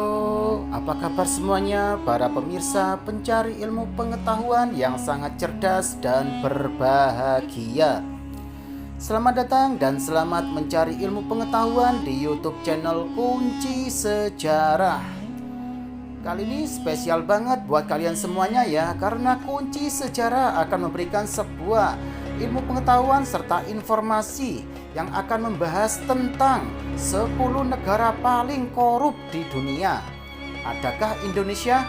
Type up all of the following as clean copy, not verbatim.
Halo, apa kabar semuanya para pemirsa pencari ilmu pengetahuan yang sangat cerdas dan berbahagia. Selamat datang dan selamat mencari ilmu pengetahuan di YouTube channel Kunci Sejarah. Kali ini spesial banget buat kalian semuanya ya, karena Kunci Sejarah akan memberikan sebuah ilmu pengetahuan serta informasi yang akan membahas tentang 10 negara paling korup di dunia. Adakah Indonesia?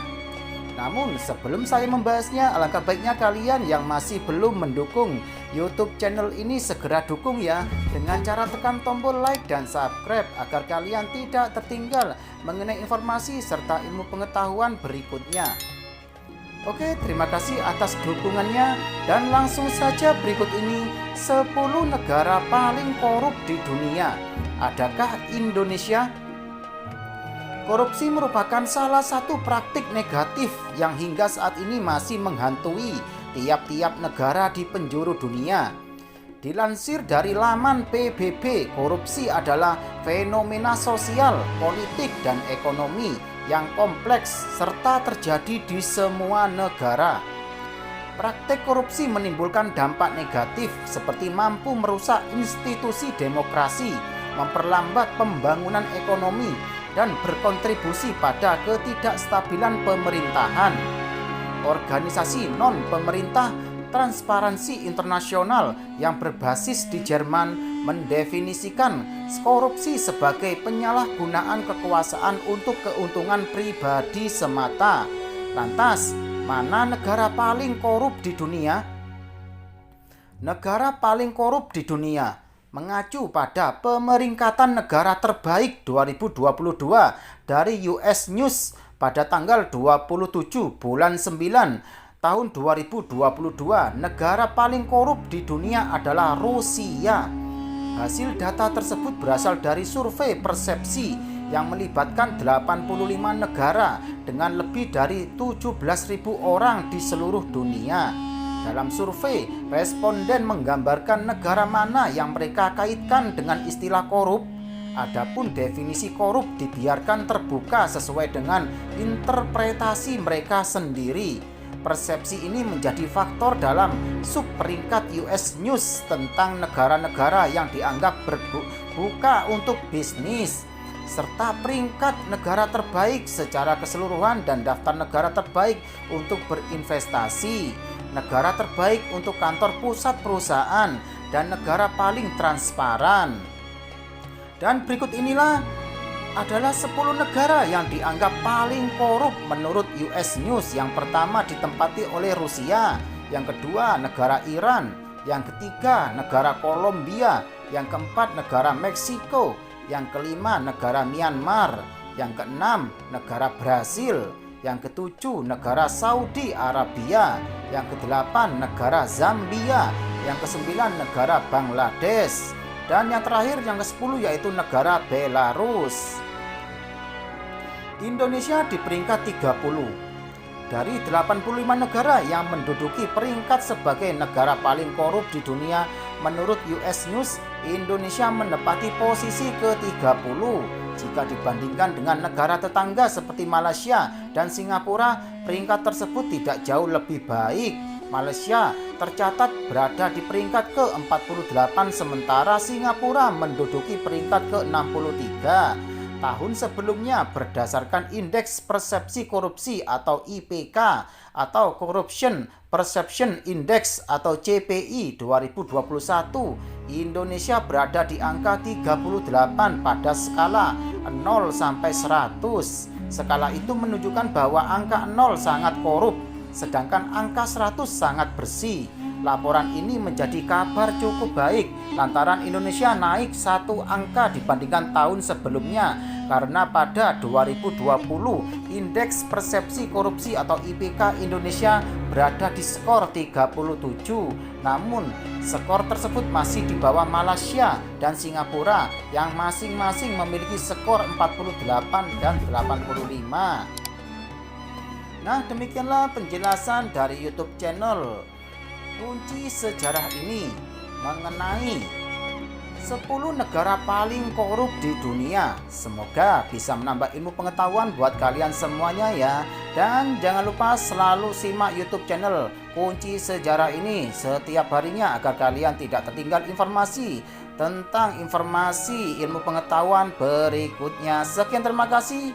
Namun sebelum saya membahasnya, alangkah baiknya kalian yang masih belum mendukung YouTube channel ini segera dukung ya, dengan cara tekan tombol like dan subscribe agar kalian tidak tertinggal mengenai informasi serta ilmu pengetahuan berikutnya. Oke, terima kasih atas dukungannya dan langsung saja berikut ini 10 negara paling korup di dunia. Adakah Indonesia? Korupsi merupakan salah satu praktik negatif yang hingga saat ini masih menghantui tiap-tiap negara di penjuru dunia. Dilansir dari laman PBB, korupsi adalah fenomena sosial, politik, dan ekonomi yang kompleks serta terjadi di semua negara. Praktek korupsi menimbulkan dampak negatif seperti mampu merusak institusi demokrasi, memperlambat pembangunan ekonomi, dan berkontribusi pada ketidakstabilan pemerintahan. Organisasi non-pemerintah Transparansi Internasional yang berbasis di Jerman mendefinisikan korupsi sebagai penyalahgunaan kekuasaan untuk keuntungan pribadi semata. Lantas, mana negara paling korup di dunia? Negara paling korup di dunia mengacu pada pemeringkatan negara terbaik 2022 dari US News pada tanggal 27 bulan 9 tahun 2022, negara paling korup di dunia adalah Rusia. Hasil data tersebut berasal dari survei persepsi yang melibatkan 85 negara dengan lebih dari 17.000 orang di seluruh dunia. Dalam survei, responden menggambarkan negara mana yang mereka kaitkan dengan istilah korup. Adapun definisi korup dibiarkan terbuka sesuai dengan interpretasi mereka sendiri. Persepsi ini menjadi faktor dalam subperingkat US News tentang negara-negara yang dianggap berbuka untuk bisnis, serta peringkat negara terbaik secara keseluruhan dan daftar negara terbaik untuk berinvestasi, negara terbaik untuk kantor pusat perusahaan, dan negara paling transparan. Dan berikut inilah adalah 10 negara yang dianggap paling korup menurut US News. Yang pertama ditempati oleh Rusia, yang kedua negara Iran, yang ketiga negara Kolombia, yang keempat negara Meksiko, yang kelima negara Myanmar, yang keenam negara Brasil, yang ketujuh negara Saudi Arabia, yang kedelapan negara Zambia, yang kesembilan negara Bangladesh, dan yang terakhir yang ke-10 yaitu negara Belarus. Indonesia di peringkat 30. Dari 85 negara yang menduduki peringkat sebagai negara paling korup di dunia, menurut US News, Indonesia menempati posisi ke-30. Jika dibandingkan dengan negara tetangga seperti Malaysia dan Singapura, peringkat tersebut tidak jauh lebih baik. Malaysia tercatat berada di peringkat ke-48 sementara Singapura menduduki peringkat ke-63. Tahun sebelumnya berdasarkan Indeks Persepsi Korupsi atau IPK atau Corruption Perception Index atau CPI 2021, Indonesia berada di angka 38 pada skala 0 sampai 100. Skala itu menunjukkan bahwa angka 0 sangat korup, sedangkan angka 100 sangat bersih. Laporan ini menjadi kabar cukup baik lantaran Indonesia naik 1 angka dibandingkan tahun sebelumnya, karena pada 2020 Indeks Persepsi Korupsi atau IPK Indonesia berada di skor 37. Namun skor tersebut masih di bawah Malaysia dan Singapura yang masing-masing memiliki skor 48 dan 85. Nah, demikianlah penjelasan dari YouTube channel Kunci Sejarah ini mengenai 10 negara paling korup di dunia. Semoga bisa menambah ilmu pengetahuan buat kalian semuanya ya. Dan jangan lupa selalu simak YouTube channel Kunci Sejarah ini setiap harinya agar kalian tidak tertinggal informasi tentang informasi ilmu pengetahuan berikutnya. Sekian, terima kasih.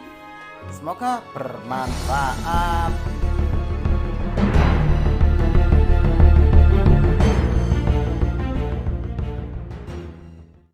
Semoga bermanfaat.